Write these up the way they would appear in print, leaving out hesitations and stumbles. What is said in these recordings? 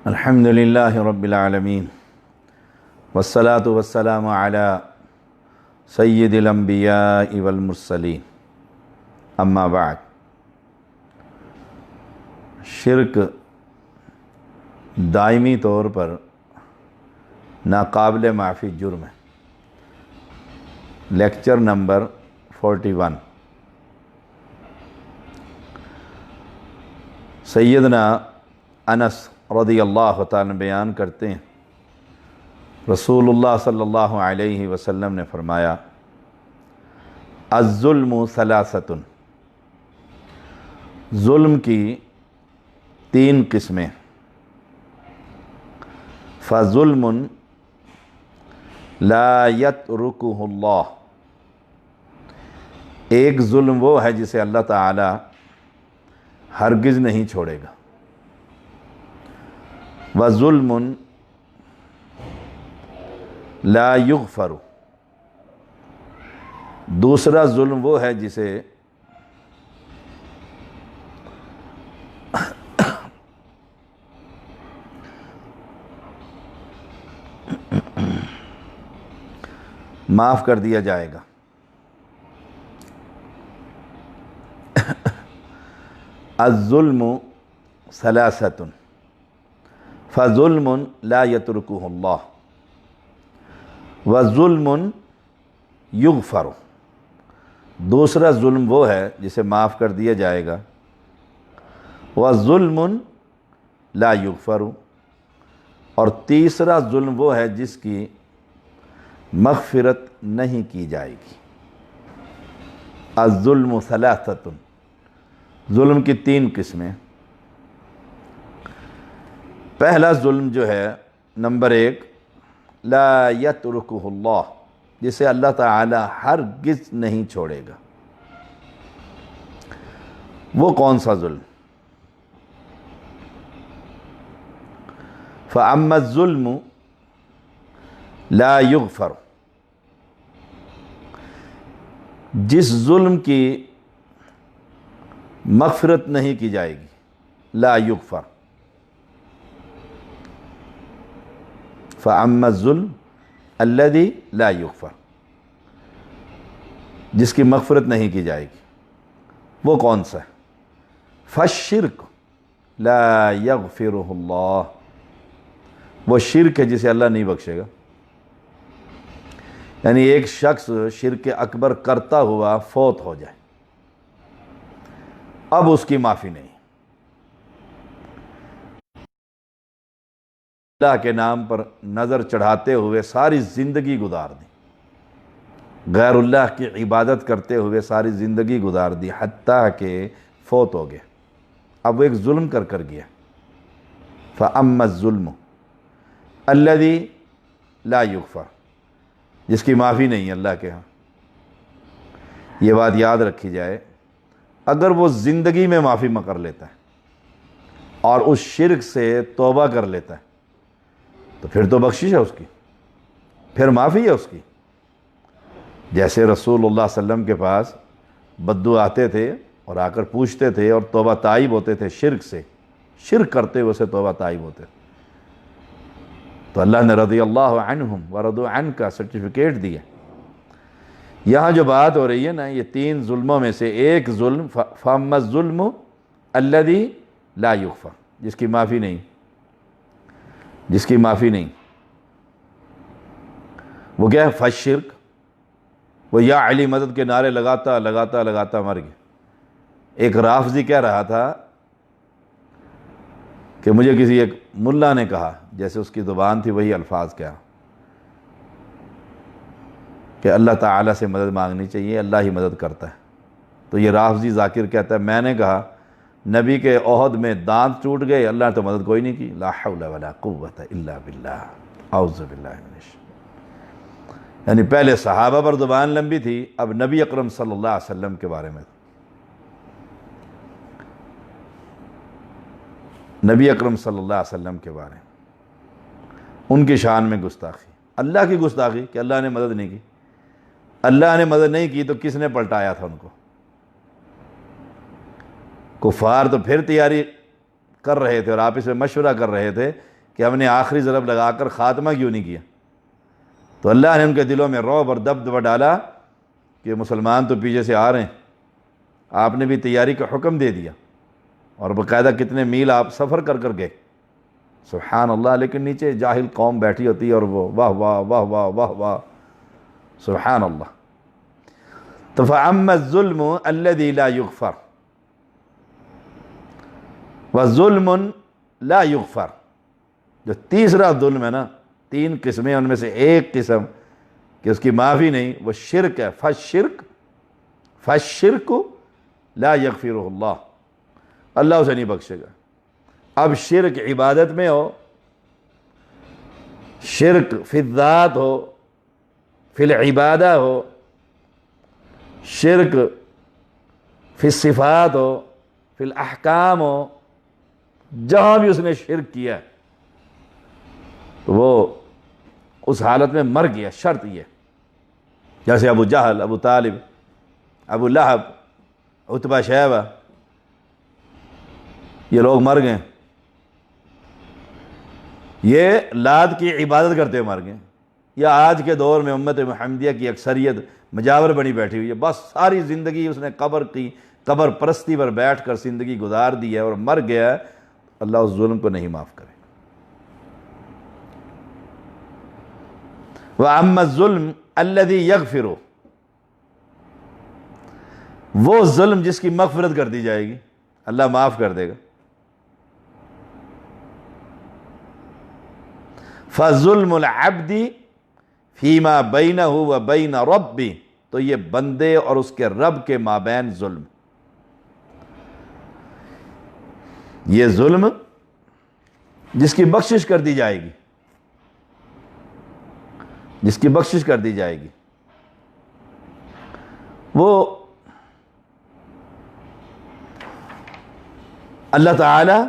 الحمد للہ رب العالمین والصلاة والسلام علی سید الانبیاء والمرسلین اما بعد۔ شرک دائمی طور پر ناقابل معافی جرم ہے۔ Lecture number 41۔ سیدنا انس رضی اللہ تعالیٰ بیان کرتے ہیں، رسول اللہ صلی اللہ علیہ وسلم نے فرمایا، الظلم ثلاثۃ، ظلم کی 3 قسمیں۔ فظلم لا یترکہ اللہ، ایک ظلم وہ ہے جسے اللہ تعالی ہرگز نہیں چھوڑے گا۔ وظلم لا یغفر، دوسرا ظلم وہ ہے جسے معاف کر دیا جائے گا۔ الظلم ثلاثۃ فظلم لا یترکہ اللہ وظلم یغفر، دوسرا ظلم وہ ہے جسے معاف کر دیا جائے گا۔ وظلم لا یغفر، اور تیسرا ظلم وہ ہے جس کی مغفرت نہیں کی جائے گی۔ الظلم ثلاثۃ، ظلم کی 3 قسمیں۔ پہلا ظلم جو ہے نمبر 1، لا یترکہ اللہ، جسے اللہ تعالی ہرگز نہیں چھوڑے گا۔ وہ کون سا ظلم؟ فاما الظلم لا یغفر، جس ظلم کی مغفرت نہیں کی جائے گی، لا یغفر۔ فاما الظلم الذی لا یغفر، جس کی مغفرت نہیں کی جائے گی، وہ کون سا ہے؟ فالشرک لا یغفرہ اللہ، وہ شرک ہے جسے اللہ نہیں بخشے گا۔ یعنی ایک شخص شرک اکبر کرتا ہوا فوت ہو جائے، اب اس کی معافی نہیں۔ اللہ کے نام پر نظر چڑھاتے ہوئے ساری زندگی گزار دی، غیر اللہ کی عبادت کرتے ہوئے ساری زندگی گزار دی، حتیٰ کہ فوت ہو گیا، اب وہ ایک ظلم کر گیا۔ فَأَمَّا الظُّلْمُ الَّذِي لَا يُغْفَرُ، جس کی معافی نہیں ہے اللہ کے ہاں۔ یہ بات یاد رکھی جائے، اگر وہ زندگی میں معافی کر لیتا ہے اور اس شرک سے توبہ کر لیتا ہے تو پھر تو بخشش ہے اس کی، پھر معافی ہے اس کی۔ جیسے رسول اللہ صلی اللہ علیہ وسلم کے پاس بدو آتے تھے اور آ کر پوچھتے تھے اور توبہ تائب ہوتے تھے شرک سے، شرک کرتے ہوئے سے توبہ تائب ہوتے تھے، تو اللہ نے رضی اللہ عنہم ورضوا عنہ کا سرٹیفکیٹ دیا۔ یہاں جو بات ہو رہی ہے نا، یہ 3 ظلموں میں سے ایک ظلم، فاما الظلم الذی لا یغفر، جس کی معافی نہیں، جس کی معافی نہیں، وہ کیا ہے؟ فالشرک، وہ یا علی مدد کے نعرے لگاتا مر گیا۔ ایک رافضی کہہ رہا تھا کہ مجھے کسی ایک ملا نے کہا، جیسے اس کی زبان تھی وہی الفاظ کیا، کہ اللہ تعالیٰ سے مدد مانگنی چاہیے، اللہ ہی مدد کرتا ہے۔ تو یہ رافضی ذاکر کہتا ہے، میں نے کہا نبی کے عہد میں دانت ٹوٹ گئے، اللہ نے تو مدد کوئی نہیں کی، لا حول ولا قوت الا باللہ، اعوذ باللہ من الشیطان۔ یعنی پہلے صحابہ پر زبان لمبی تھی، اب نبی اکرم صلی اللہ علیہ وسلم کے بارے میں، نبی اکرم صلی اللہ علیہ وسلم کے بارے میں، ان کی شان میں گستاخی، اللہ کی گستاخی کہ اللہ نے مدد نہیں کی۔ اللہ نے مدد نہیں کی تو کس نے پلٹایا تھا ان کو؟ کفار تو پھر تیاری کر رہے تھے اور آپس میں مشورہ کر رہے تھے کہ ہم نے آخری ضرب لگا کر خاتمہ کیوں نہیں کیا، تو اللہ نے ان کے دلوں میں رعب اور دبدبہ ڈالا کہ مسلمان تو پیچھے سے آ رہے ہیں، آپ نے بھی تیاری کا حکم دے دیا، اور باقاعدہ کتنے میل آپ سفر کر کر گئے، سبحان اللہ، لیکن نیچے جاہل قوم بیٹھی ہوتی ہے اور وہ واہ واہ واہ واہ واہ واہ، سبحان اللہ۔ تو فَأَمَّا الظُّلْمُ الَّذِي لَا يُغْفَرُ وَظُلْمٌ لَا يُغْفَرُ، جو تیسرا ظلم ہے نا، 3 قسمیں ان میں سے ایک قسم کہ اس کی معافی نہیں، وہ شرک ہے، فَالشِّرْكُ لَا يَغْفِرُهُ اللہ، اللہ اسے نہیں بخشے گا۔ اب شرک عبادت میں ہو، شرک فی الذات ہو، فی العبادہ ہو، شرک فی الصفات ہو، فی الاحکام ہو، جہاں بھی اس نے شرک کیا ہے تو وہ اس حالت میں مر گیا، شرط یہ، جیسے ابو جہل، ابو طالب، ابو لہب، عتبہ شیبہ، یہ لوگ مر گئے، یہ لات کی عبادت کرتے مر گئے، یا آج کے دور میں امت محمدیہ کی اکثریت مجاور بنی بیٹھی ہوئی ہے، بس ساری زندگی اس نے قبر پرستی پر بیٹھ کر زندگی گزار دی ہے اور مر گیا ہے، اللہ اس ظلم کو نہیں معاف کرے۔ وَأَمَّا الظُّلْمُ الَّذِي يَغْفِرُ، وہ ظلم جس کی مغفرت کر دی جائے گی، اللہ معاف کر دے گا۔ فَظُلْمُ الْعَبْدِ فِيمَا بَيْنَهُ وَبَيْنَ رَبِّهِ، تو یہ بندے اور اس کے رب کے مابین ظلم، یہ ظلم جس کی بخشش کر دی جائے گی، جس کی بخشش کر دی جائے گی، وہ اللہ تعالی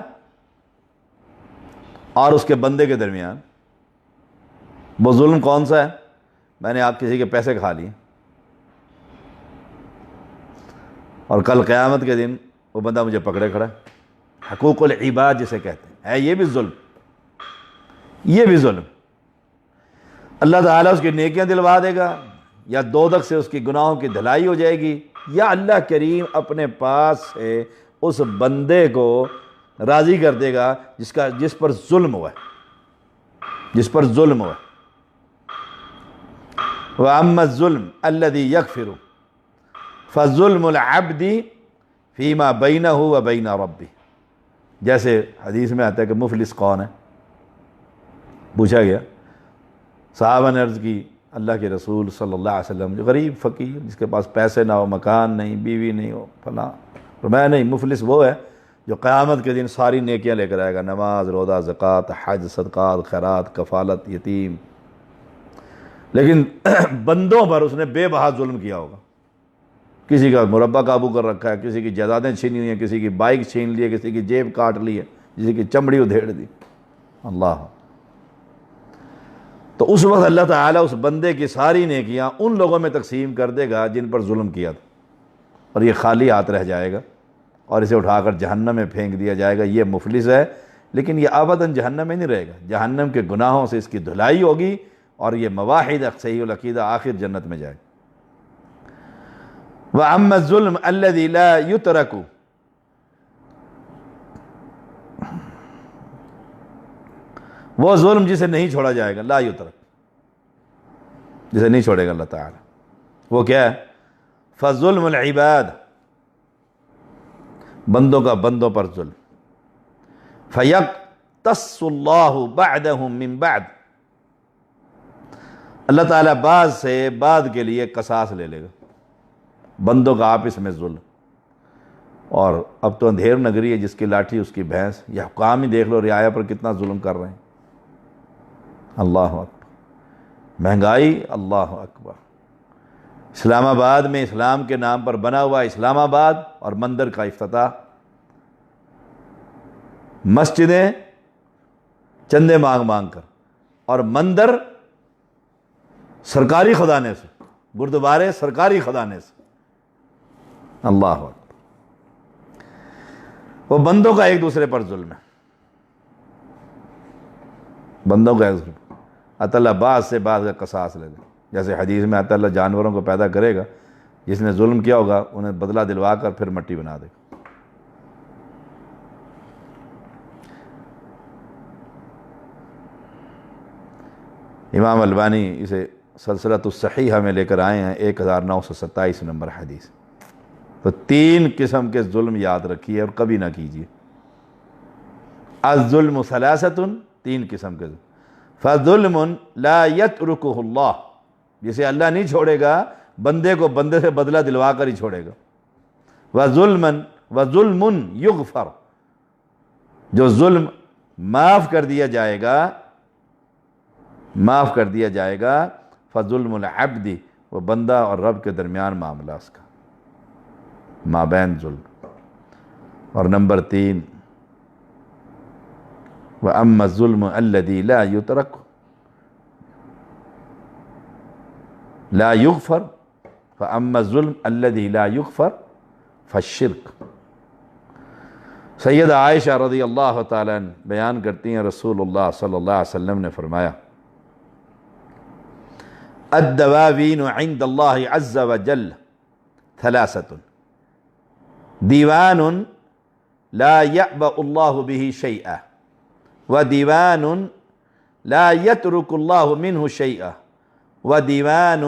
اور اس کے بندے کے درمیان۔ وہ ظلم کون سا ہے؟ میں نے آپ کسی کے پیسے کھا لیے اور کل قیامت کے دن وہ بندہ مجھے پکڑے کھڑا ہے، حقوق العباد جسے کہتے ہیں، یہ بھی ظلم، یہ بھی ظلم۔ اللہ تعالیٰ اس کی نیکیاں دلوا دے گا، یا دوزخ سے اس کی گناہوں کی دھلائی ہو جائے گی، یا اللہ کریم اپنے پاس سے اس بندے کو راضی کر دے گا جس پر ظلم ہوا ہے، جس پر ظلم ہوا ہے۔ وَأَمَّا الظُّلْمُ الَّذِي يَغْفِرُ فَظُلْمُ الْعَبْدِ فِيمَا بَيْنَهُ وَبَيْنَ رَبِّهِ، جیسے حدیث میں آتا ہے کہ مفلس کون ہے، پوچھا گیا، صحابہ نے عرض کی اللہ کے رسول صلی اللہ علیہ وسلم، جو غریب فقیر جس کے پاس پیسے نہ ہو، مکان نہیں، بیوی نہیں ہو، فلاں، فرمایا نہیں، مفلس وہ ہے جو قیامت کے دن ساری نیکیاں لے کر آئے گا، نماز، روزہ، زکوٰۃ، حج، صدقات، خیرات، کفالت، یتیم، لیکن بندوں پر اس نے بے بہا ظلم کیا ہوگا، کسی کا مربع قابو کر رکھا ہے، کسی کی جائیدادیں چھینی ہوئی ہیں، کسی کی بائک چھین لی ہے، کسی کی جیب کاٹ لی ہے، کسی کی چمڑی ادھیڑ دی، اللہ۔ تو اس وقت اللہ تعالیٰ اس بندے کی ساری نیکیاں ان لوگوں میں تقسیم کر دے گا جن پر ظلم کیا تھا، اور یہ خالی ہاتھ رہ جائے گا اور اسے اٹھا کر جہنم میں پھینک دیا جائے گا، یہ مفلس ہے، لیکن یہ ابداً جہنم میں نہیں رہے گا، جہنم کے گناہوں سے اس کی دھلائی ہوگی اور یہ مواحد صحیح العقیدہ آخر جنت میں جائے گا۔ وَأَمَّا الظُّلْمُ الَّذِي لَا يُتْرَكُ، وہ ظلم جسے نہیں چھوڑا جائے گا، لا یترک، جسے نہیں چھوڑے گا اللہ تعالی، وہ کیا ہے؟ فظلم العباد، بندوں کا بندوں پر ظلم، فیقتص اللہ بعدہم من بعد، اللہ تعالیٰ بعض سے بعد کے لیے قصاص لے لے گا، بندوں کا آپس میں ظلم۔ اور اب تو اندھیر نگری ہے، جس کی لاٹھی اس کی بھینس، یہ حکام ہی دیکھ لو رعایا پر کتنا ظلم کر رہے ہیں، اللہ اکبر، مہنگائی، اللہ اکبر۔ اسلام آباد میں اسلام کے نام پر بنا ہوا اسلام آباد اور مندر کا افتتاح، مسجدیں چندے مانگ مانگ کر، اور مندر سرکاری خزانے سے، گردوارے سرکاری خزانے سے، اللہ اکبر۔ وہ بندوں کا ایک دوسرے پر ظلم ہے، بندوں کا ایک دوسرے پر، اللہ بعض سے بعض کا قصاص لے لے، جیسے حدیث میں اللہ جانوروں کو پیدا کرے گا، جس نے ظلم کیا ہوگا انہیں بدلہ دلوا کر پھر مٹی بنا دے گا۔ امام البانی اسے سلسلۃ الصحیحہ میں لے کر آئے ہیں 1927 نمبر حدیث۔ تو 3 قسم کے ظلم یاد رکھیے اور کبھی نہ کیجیے۔ الظلم ثلاثۃ، 3 قسم کے ظلم۔ فظلم لا یترکہ اللہ، جسے اللہ نہیں چھوڑے گا، بندے کو بندے سے بدلہ دلوا کر ہی چھوڑے گا۔ وظلم یغفر، جو ظلم معاف کر دیا جائے گا، معاف کر دیا جائے گا۔ فظلم العبد، وہ بندہ اور رب کے درمیان معاملہ اس کا، مابین ظلم۔ اور نمبر 3، وَأَمَّا الظُّلْمُ الَّذِي لَا يُتْرَكُ لَا يُغْفَرُ فَأَمَّا الظُّلْمُ الَّذِي لَا يُغْفَرُ فَالشِّرْكُ۔ سیدہ عائشہ رضی اللہ تعالیٰ عنہ بیان کرتی ہیں، رسول اللہ صلی اللہ علیہ وسلم نے فرمایا، الدواوین عند اللہ عز وجل ثلاثۃ، دیوان لا یأبأ اللہ بہ شیئا، ودیوان لا یترک اللہ منہ شیئا، ودیوان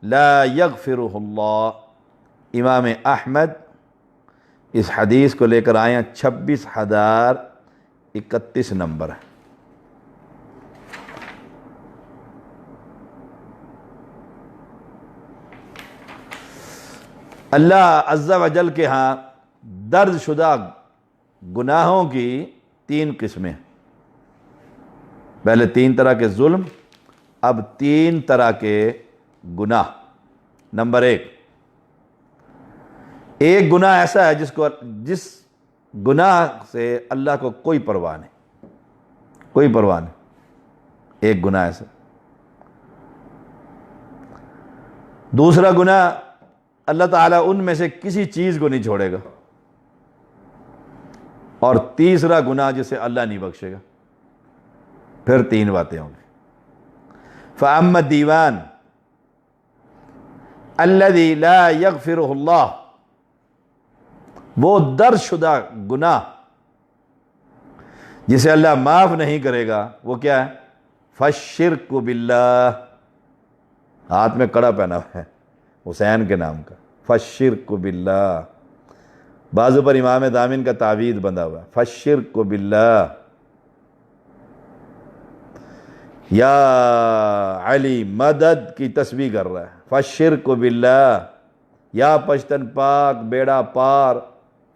لا یغفرہ اللہ۔ امام احمد اس حدیث کو لے کر آئے ہیں، 26,031 نمبر ہے۔ اللہ عز و جل کے ہاں درج شدہ گناہوں کی 3 قسمیں، پہلے 3 طرح کے ظلم، اب 3 طرح کے گناہ۔ نمبر 1، ایک گناہ ایسا ہے جس گناہ سے اللہ کو کوئی پرواہ نہیں، کوئی پرواہ نہیں، ایک گناہ ایسا۔ دوسرا گناہ، اللہ تعالیٰ ان میں سے کسی چیز کو نہیں چھوڑے گا۔ اور تیسرا گناہ جسے اللہ نہیں بخشے گا۔ پھر 3 باتیں ہوں گی۔ فَأَمَّا الدِّيوَانُ الَّذِي لَا يَغْفِرُهُ اللَّهُ، وہ درج شدہ گناہ جسے اللہ معاف نہیں کرے گا، وہ کیا ہے؟ فَالشِّرْكُ بِاللَّهِ، ہاتھ میں کڑا پہنا ہوا ہے حسین کے نام کا، فَالشِّرْكُ بِاللَّهِ۔ بازو پر امام دامن کا تعویذ بندھا ہوا ہے، فَالشِّرْكُ بِاللَّهِ، یا علی مدد کی تسبیح کر رہا ہے، فَالشِّرْكُ بِاللَّهِ، یا پشتن پاک بیڑا پار،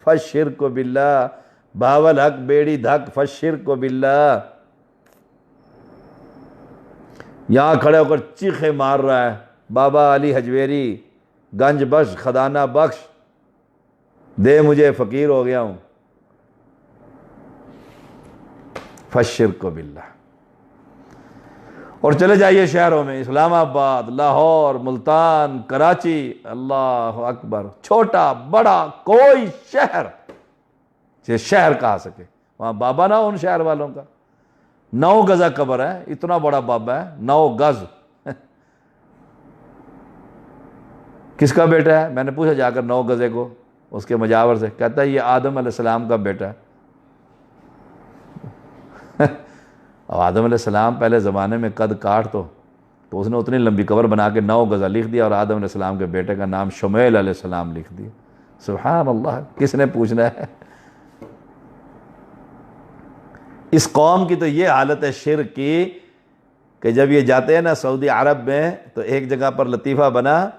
فَالشِّرْكُ بِاللَّهِ، بھاول حق بیڑی دھک، فَالشِّرْكُ بِاللَّهِ۔ یہاں کھڑے ہو کر چیخیں مار رہا ہے، بابا علی حجویری، گنج بخش، خزانہ بخش، دے مجھے، فقیر ہو گیا ہوں۔ فَالشِّرْكُ بِاللَّهِ۔ اور چلے جائیے شہروں میں، اسلام آباد، لاہور، ملتان، کراچی، اللہ اکبر، چھوٹا بڑا کوئی شہر جسے شہر کہا سکے، وہاں بابا نہ ہو ان شہر والوں کا۔ 9 گزہ قبر ہے، اتنا بڑا بابا ہے، 9 گز۔ کس کا بیٹا ہے؟ میں نے پوچھا جا کر 9 گزے کو اس کے مجاور سے، کہتا ہے یہ آدم علیہ السلام کا بیٹا ہے۔ اور آدم علیہ السلام پہلے زمانے میں قد کاٹ تو اس نے اتنی لمبی قبر بنا کے 9 گزہ لکھ دیا، اور آدم علیہ السلام کے بیٹے کا نام شمیل علیہ السلام لکھ دیا۔ سبحان اللہ، کس نے پوچھنا ہے؟ اس قوم کی تو یہ حالت ہے شرک کی کہ جب یہ جاتے ہیں نا سعودی عرب میں، تو ایک جگہ پر لطیفہ بنا،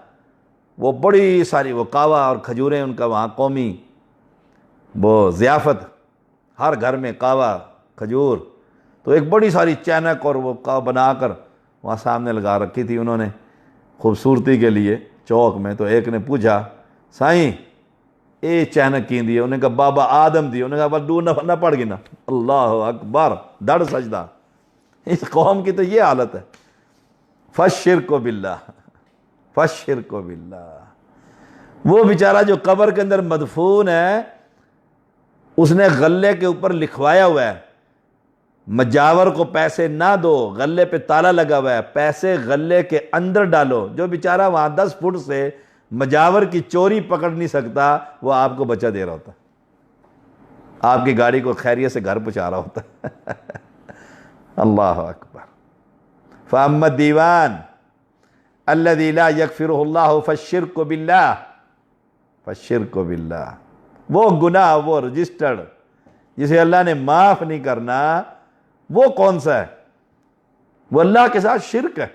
وہ بڑی ساری وہ کاوا اور کھجوریں ان کا وہاں قومی وہ ضیافت، ہر گھر میں کاوا کھجور، تو ایک بڑی ساری چینک اور وہ کاوا بنا کر وہاں سامنے لگا رکھی تھی انہوں نے خوبصورتی کے لیے چوک میں۔ تو ایک نے پوچھا، سائیں اے چینک کی دی؟ انہوں نے کہا بابا آدم دی۔ انہوں نے کہا بس دور نہ پڑ گئی نا، اللہ اکبر، دڑ سجدہ۔ اس قوم کی تو یہ حالت ہے۔ فَالشِّرْكُ بِاللَّهِ، فَالشِّرْكُ بِاللَّهِ۔ وہ بیچارہ جو قبر کے اندر مدفون ہے، اس نے غلے کے اوپر لکھوایا ہوا ہے مجاور کو پیسے نہ دو، غلے پہ تالا لگا ہوا ہے، پیسے غلے کے اندر ڈالو۔ جو بیچارہ وہاں 10 فٹ سے مجاور کی چوری پکڑ نہیں سکتا، وہ آپ کو بچہ دے رہا ہوتا، آپ کی گاڑی کو خیریت سے گھر پہنچا رہا ہوتا۔ اللہ اکبر۔ فَأَمَّا الدِّيوَانُ الَّذِي لَا يَغْفِرُهُ اللَّهُ فَالشِّرْكُ بِاللَّهِ، فَالشِّرْكُ بِاللَّهِ، وہ گناہ، وہ رجسٹرڈ جسے اللہ نے معاف نہیں کرنا، وہ کون سا ہے؟ وہ اللہ کے ساتھ شرک ہے،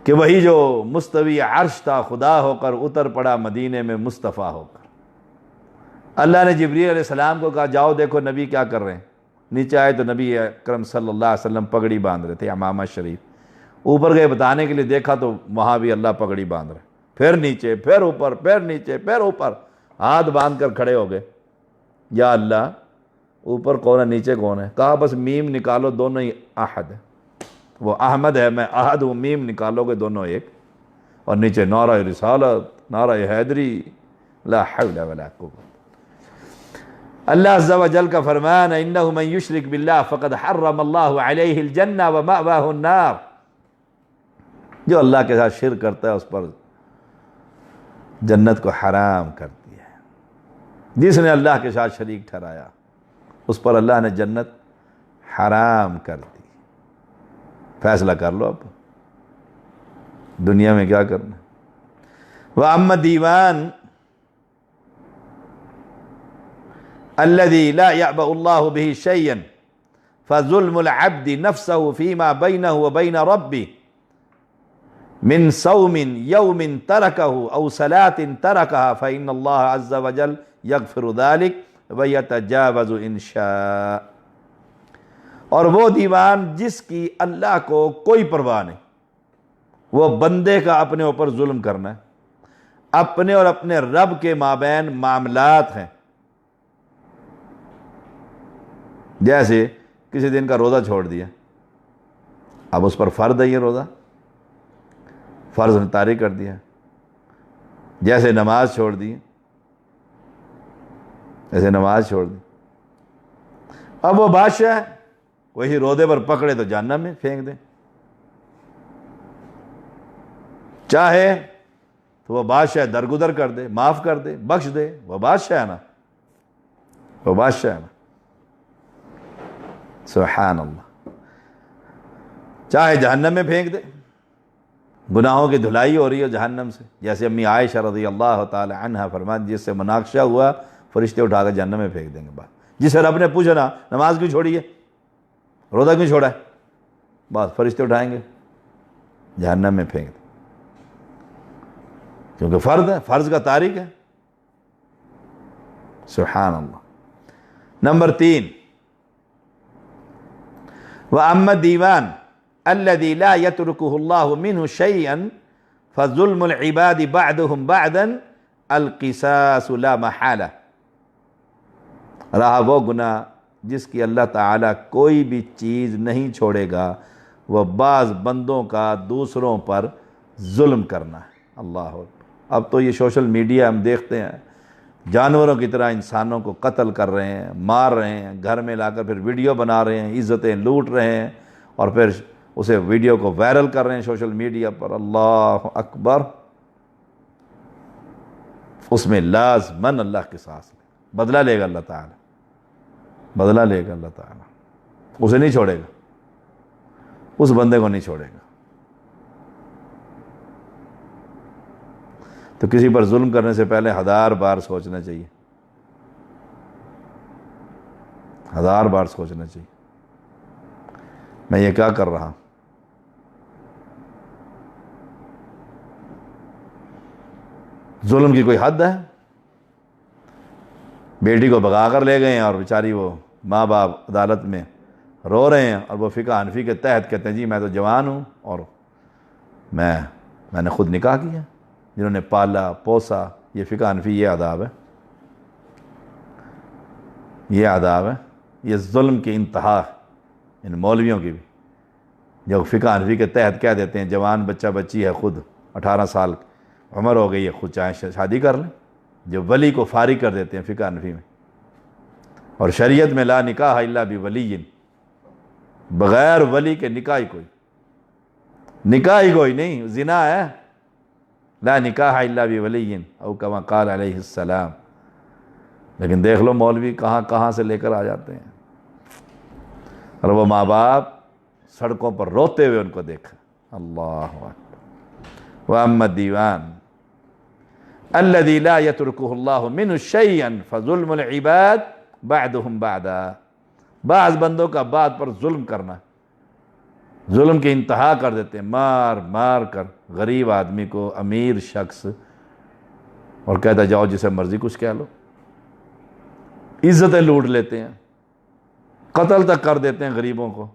کہ وہی جو مستوی عرش تھا خدا ہو کر اتر پڑا مدینے میں مصطفیٰ ہو کر۔ اللہ نے جبریل علیہ السلام کو کہا جاؤ دیکھو نبی کیا کر رہے ہیں۔ نیچے آئے تو نبی اکرم صلی اللہ علیہ وسلم پگڑی باندھ رہے تھے، امامہ شریف۔ اوپر گئے بتانے کے لیے، دیکھا تو وہاں بھی اللہ پگڑی باندھ رہے، پھر نیچے، پھر اوپر، پھر نیچے، پھر اوپر، ہاتھ باندھ کر کھڑے ہو گئے، یا اللہ اوپر کون ہے نیچے کون ہے؟ کہا بس میم نکالو، دونوں ہی احد ہے، وہ احمد ہے، میں احد ہوں، میم نکالو گے دونوں ایک، اور نیچے نعرہ رسالت، نعرہ حیدری، لا حول ولا قوت۔ اللہ عز و جل کا فرمان ہے انہ من یشرک باللہ فقد حرم اللہ علیہ الجنہ ومأواہ النار، جو اللہ کے ساتھ شرک کرتا ہے اس پر جنت کو حرام کر دیا ہے۔ جس نے اللہ کے ساتھ شریک ٹھہرایا اس پر اللہ نے جنت حرام کر دی۔ فیصلہ کر لو اب دنیا میں کیا کرنا۔ وَأَمَّا الدِّيوَانُ الَّذِي لَا يَعْبَأُ اللَّهُ بِهِ شَيْئًا فَظُلْمُ الْعَبْدِ نَفْسَهُ فِيمَا بَيْنَهُ وَبَيْنَ رَبِّهِ من صوم يوم تركه أو صلاة تركها فإن الله عز وجل يغفر ذلك ويتجاوز إن شاء۔ اور وہ دیوان جس کی اللہ کو کوئی پرواہ نہیں، وہ بندے کا اپنے اوپر ظلم کرنا ہے، اپنے اور اپنے رب کے مابین معاملات ہیں۔ جیسے کسی دن کا روزہ چھوڑ دیا، اب اس پر فرض ہے یہ روزہ، فرض نے طاری کر دیا۔ جیسے نماز چھوڑ دی، ایسے نماز چھوڑ دی، اب وہ بادشاہ ہے، وہی رودے پر پکڑے تو جہنم میں پھینک دیں، چاہے تو وہ بادشاہ درگزر کر دے، معاف کر دے، بخش دے، وہ بادشاہ ہے نا، وہ بادشاہ ہے نا، سبحان اللہ۔ چاہے جہنم میں پھینک دے، گناہوں کی دھلائی ہو رہی ہے جہنم سے، جیسے امی عائشہ رضی اللہ تعالی عنہ فرماتی جس سے مناقشہ ہوا فرشتے اٹھا کر جہنم میں پھینک دیں گے۔ بات جسے رب نے پوچھا نا نماز کیوں چھوڑی ہے، روزہ کیوں چھوڑا ہے، بات فرشتے اٹھائیں گے جہنم میں پھینک دیں، کیونکہ فرض ہے، فرض کا تارک ہے۔ سبحان اللہ۔ نمبر 3، وَأَمَّا الدِّيوَانُ الَّذِي لَا يَتْرُكُهُ اللَّهُ مِنْهُ شَيْئًا فَظُلْمُ الْعِبَادِ بَعْدُهُمْ بَعْدًا الْقِصَاصُ لَا مَحَالَةَ۔ رہا وہ گناہ جس کی اللہ تعالیٰ کوئی بھی چیز نہیں چھوڑے گا، وہ بعض بندوں کا دوسروں پر ظلم کرنا ہے۔ اللہ اکبر۔ اب تو یہ سوشل میڈیا ہم دیکھتے ہیں، جانوروں کی طرح انسانوں کو قتل کر رہے ہیں، مار رہے ہیں، گھر میں لا کر پھر ویڈیو بنا رہے ہیں، عزتیں لوٹ رہے ہیں، اور پھر اسے ویڈیو کو وائرل کر رہے ہیں سوشل میڈیا پر۔ اللہ اکبر۔ اس میں لازماً اللہ کے ساتھ بدلہ لے گا اللہ تعالیٰ، بدلہ لے گا اللہ تعالیٰ، اسے نہیں چھوڑے گا، اس بندے کو نہیں چھوڑے گا۔ تو کسی پر ظلم کرنے سے پہلے 1000 بار سوچنا چاہیے، 1000 بار سوچنا چاہیے میں یہ کیا کر رہا ہوں۔ ظلم کی کوئی حد ہے؟ بیٹی کو بھگا کر لے گئے ہیں اور بیچاری وہ ماں باپ عدالت میں رو رہے ہیں، اور وہ فقہ حنفی کے تحت کہتے ہیں جی میں تو جوان ہوں اور میں نے خود نکاح کیا، جنہوں نے پالا پوسا، یہ فقہ حنفی یہ آداب ہے، یہ آداب ہے، یہ ظلم کی انتہا ان مولویوں کی بھی، جو فقہ حنفی کے تحت کہہ دیتے ہیں جوان بچہ بچی ہے، خود 18 سال عمر ہو گئی ہے، خود چاہے شادی کر لیں، جو ولی کو فارغ کر دیتے ہیں فقہ حنفی میں، اور شریعت میں لا نکاح الا بولی، بغیر ولی کے نکاح ہی کوئی نہیں، زنا ہے۔ لا نکاح الا بولی او کما قال علیہ السلام۔ لیکن دیکھ لو مولوی کہاں کہاں سے لے کر آ جاتے ہیں، اور وہ ماں باپ سڑکوں پر روتے ہوئے ان کو دیکھا۔ اللہ اکبر۔ واما الدیوان الذی لا یترکہ اللہ منہ شیئا فظلم العباد بعدهم بعدا، بعض بندوں کا بعد پر ظلم کرنا، ظلم کی انتہا کر دیتے ہیں، مار مار کر غریب آدمی کو، امیر شخص، اور کہتا جاؤ جسے مرضی کچھ کہہ لو، عزتیں لوٹ لیتے ہیں، قتل تک کر دیتے ہیں غریبوں کو،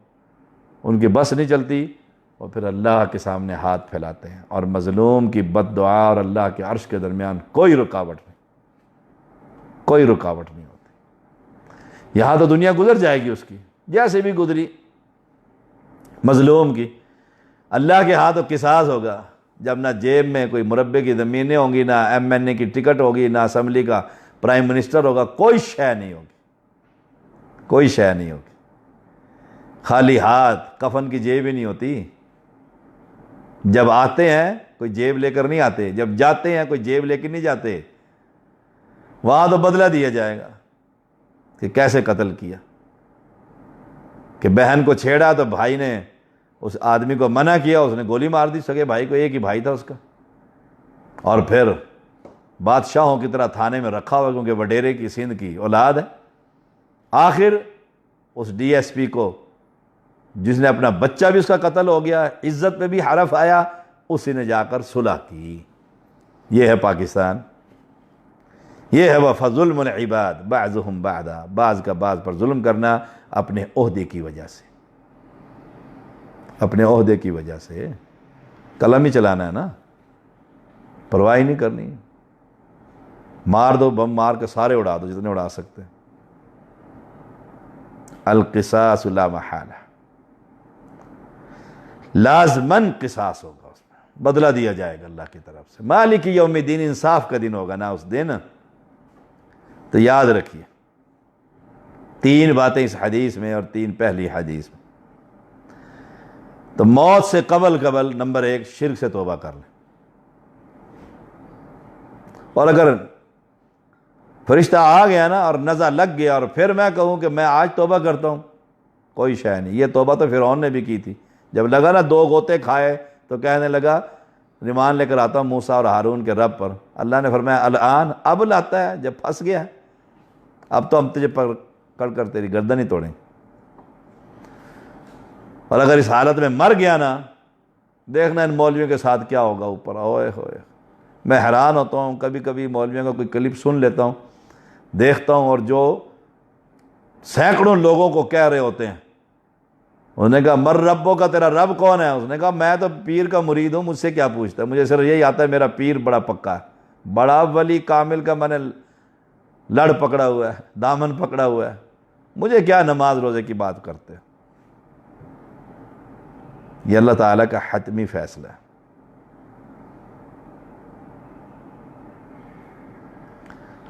ان کی بس نہیں چلتی، اور پھر اللہ کے سامنے ہاتھ پھیلاتے ہیں، اور مظلوم کی بد دعا اور اللہ کے عرش کے درمیان کوئی رکاوٹ نہیں، کوئی رکاوٹ نہیں ہوتی۔ یہاں تو دنیا گزر جائے گی اس کی جیسے بھی گزری مظلوم کی، اللہ کے ہاتھ قصاص ہوگا جب نہ جیب میں کوئی مربے کی زمینیں ہوں گی، نہ MNA کی ٹکٹ ہوگی، نہ اسمبلی کا پرائم منسٹر ہوگا، کوئی شے نہیں ہوگی، کوئی شے نہیں ہوگی، خالی ہاتھ، کفن کی جیب ہی نہیں ہوتی۔ جب آتے ہیں کوئی جیب لے کر نہیں آتے، جب جاتے ہیں کوئی جیب لے کے نہیں جاتے، وہاں تو بدلہ دیا جائے گا کہ کیسے قتل کیا، کہ بہن کو چھیڑا تو بھائی نے اس آدمی کو منع کیا، اس نے گولی مار دی، سگے بھائی کو، ایک ہی بھائی تھا اس کا، اور پھر بادشاہوں کی طرح تھانے میں رکھا ہوا کیونکہ وڈیرے کی سندھ کی اولاد ہے۔ آخر اس DSP کو، جس نے اپنا بچہ بھی اس کا قتل ہو گیا، عزت پہ بھی حرف آیا، اسی نے جا کر صلح کی۔ یہ ہے پاکستان، یہ ہے وَفَظُلْمُ الْعِبَادِ بَعْضُهُمْ بَعْضًا، بعض کا بعض پر ظلم کرنا اپنے عہدے کی وجہ سے، اپنے عہدے کی وجہ سے، قلم ہی چلانا ہے نا، پرواہ نہیں کرنی، مار دو، بم مار کے سارے اڑا دو جتنے اڑا سکتے ہیں۔ القصاص لا محالہ، لازماً قصاص ہوگا، اس میں بدلہ دیا جائے گا اللہ کی طرف سے۔ مالک یوم الدین، انصاف کا دن ہوگا نا اس دن۔ تو یاد رکھیے 3 باتیں اس حدیث میں اور 3 پہلی حدیث میں۔ تو موت سے قبل نمبر 1 شرک سے توبہ کر لیں، اور اگر فرشتہ آ گیا نا اور نزع لگ گیا اور پھر میں کہوں کہ میں آج توبہ کرتا ہوں، کوئی شے نہیں۔ یہ توبہ تو فرعون نے بھی کی تھی، جب لگا نا 2 غوطے کھائے تو کہنے لگا ریمان لے کر آتا ہوں موسیٰ اور ہارون کے رب پر۔ اللہ نے فرمایا الآن، اب لاتا ہے جب پھنس گیا، اب تو ہم تجھے پکڑ کر تیری گردن ہی توڑیں۔ اور اگر اس حالت میں مر گیا نا، دیکھنا ان مولویوں کے ساتھ کیا ہوگا اوپر، اوئے ہوئے۔ میں حیران ہوتا ہوں، کبھی کبھی مولویوں کا کوئی کلپ سن لیتا ہوں، دیکھتا ہوں، اور جو سینکڑوں لوگوں کو کہہ رہے ہوتے ہیں، انہوں نے کہا مر ربوں کا، تیرا رب کون ہے؟ اس نے کہا میں تو پیر کا مرید ہوں، مجھ سے کیا پوچھتا ہے، مجھے صرف یہی آتا ہے میرا پیر بڑا پکا ہے، بڑا ولی کامل کا میں نے لڑ پکڑا ہوا ہے، دامن پکڑا ہوا ہے، مجھے کیا نماز روزے کی بات کرتے۔ یہ اللہ تعالیٰ کا حتمی فیصلہ ہے۔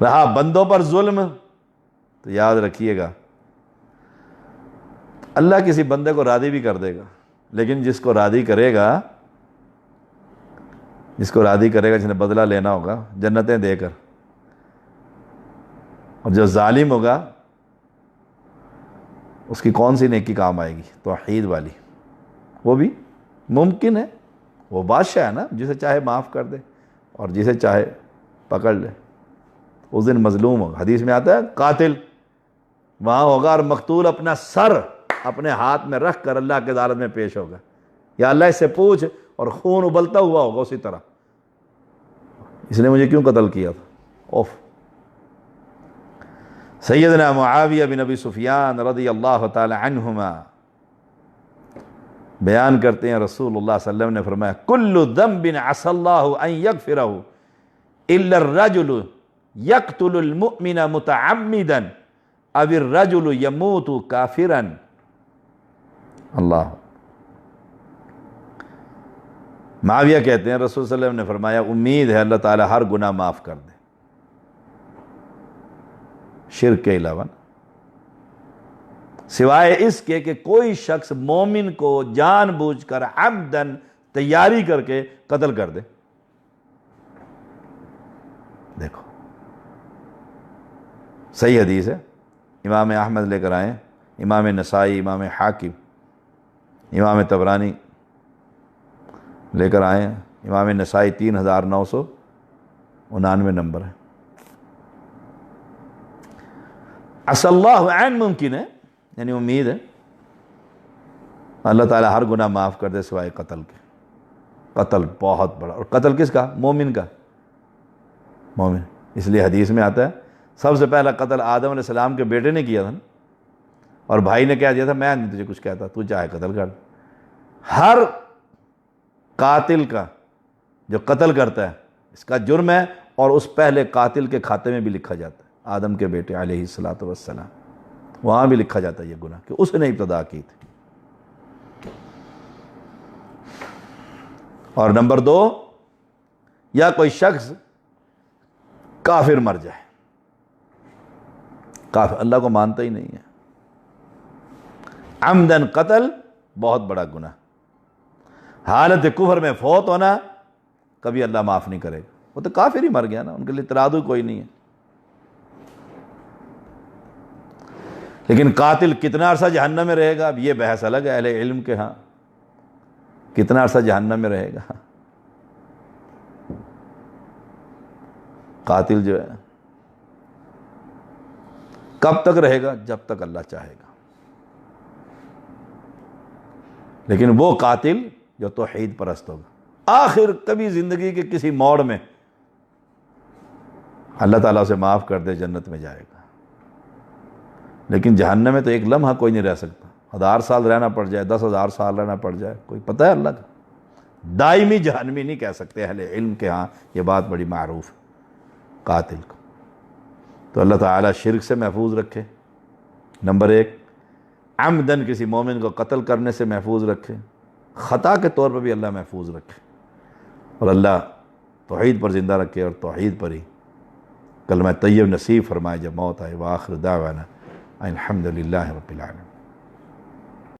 رہا بندوں پر ظلم، تو یاد رکھیے گا اللہ کسی بندے کو راضی بھی کر دے گا، لیکن جس کو راضی کرے گا، جس نے بدلہ لینا ہوگا جنتیں دے کر، اور جو ظالم ہوگا اس کی کون سی نیکی کام آئے گی؟ توحید والی۔ وہ بھی ممکن ہے، وہ بادشاہ ہے نا، جسے چاہے معاف کر دے اور جسے چاہے پکڑ لے۔ اس دن مظلوم ہوگا، حدیث میں آتا ہے قاتل وہاں ہوگا اور مقتول اپنا سر اپنے ہاتھ میں رکھ کر اللہ کے عدالت میں پیش ہوگا، یا اللہ اس سے پوچھ، اور خون ابلتا ہوا ہوگا اسی طرح، اس نے مجھے کیوں قتل کیا تھا؟ اوف۔ سیدنا معاویہ بن ابی سفیان رضی اللہ تعالی عنہما بیان کرتے ہیں، رسول اللہ صلی اللہ علیہ وسلم نے فرمایا کل ذنب عسى اللہ ان یغفرہ الا الرجل یقتل المؤمن متعمدا او الرجل یموت کافرا۔ اللہ۔ معاویہ کہتے ہیں رسول صلی اللہ علیہ وسلم نے فرمایا امید ہے اللہ تعالیٰ ہر گناہ معاف کر دے، شرک کے علاوہ، سوائے اس کے کہ کوئی شخص مومن کو جان بوجھ کر عمدن تیاری کر کے قتل کر دے. دیکھو صحیح حدیث ہے، امام احمد لے کر آئے، امام نسائی، امام حاکم، امام طبرانی لے کر آئے ہیں. امام نسائی 3999 نمبر ہے. عسى اللہ عین ممکن ہے، یعنی امید ہے اللہ تعالیٰ ہر گناہ معاف کر دے سوائے قتل کے. قتل بہت بڑا، اور قتل کس کا؟ مومن کا. مومن، اس لیے حدیث میں آتا ہے سب سے پہلا قتل آدم علیہ السلام کے بیٹے نے کیا تھا نا، اور بھائی نے کہہ دیا تھا میں نہیں تجھے کچھ کہتا، تو چاہے قتل کر. ہر قاتل کا جو قتل کرتا ہے اس کا جرم ہے، اور اس پہلے قاتل کے کھاتے میں بھی لکھا جاتا ہے، آدم کے بیٹے علیہ الصلوۃ والسلام، وہاں بھی لکھا جاتا ہے یہ گناہ کہ اس نے ابتدا کی تھی. اور نمبر 2، یا کوئی شخص کافر مر جائے، کافر اللہ کو مانتا ہی نہیں ہے. عمدن قتل بہت بڑا گناہ. حالت کفر میں فوت ہونا کبھی اللہ معاف نہیں کرے گا، وہ تو کافر ہی مر گیا نا، ان کے لیے ترادو کوئی نہیں ہے. لیکن قاتل کتنا عرصہ جہنم میں رہے گا، اب یہ بحث الگ ہے اہل علم کے ہاں، کتنا عرصہ جہنم میں رہے گا قاتل جو ہے. کب تک رہے گا؟ جب تک اللہ چاہے گا. لیکن وہ قاتل جو توحید پرست ہوگا، آخر کبھی زندگی کے کسی موڑ میں اللہ تعالیٰ اسے معاف کر دے جنت میں جائے گا. لیکن جہنم میں تو ایک لمحہ کوئی نہیں رہ سکتا، 1000 سال رہنا پڑ جائے، 10,000 سال رہنا پڑ جائے، کوئی پتہ ہے اللہ کا. دائمی جہنمی نہیں کہہ سکتے اہل علم کے ہاں، یہ بات بڑی معروف ہے قاتل کو. تو اللہ تعالیٰ شرک سے محفوظ رکھے، نمبر 1. عمدن کسی مومن کو قتل کرنے سے محفوظ رکھے، خطا کے طور پر بھی اللہ محفوظ رکھے، اور اللہ توحید پر زندہ رکھے، اور توحید پر ہی کلمہ طیب نصیب فرمائے جب موت آئے. وآخر دعوانا الحمدللہ رب العالمین.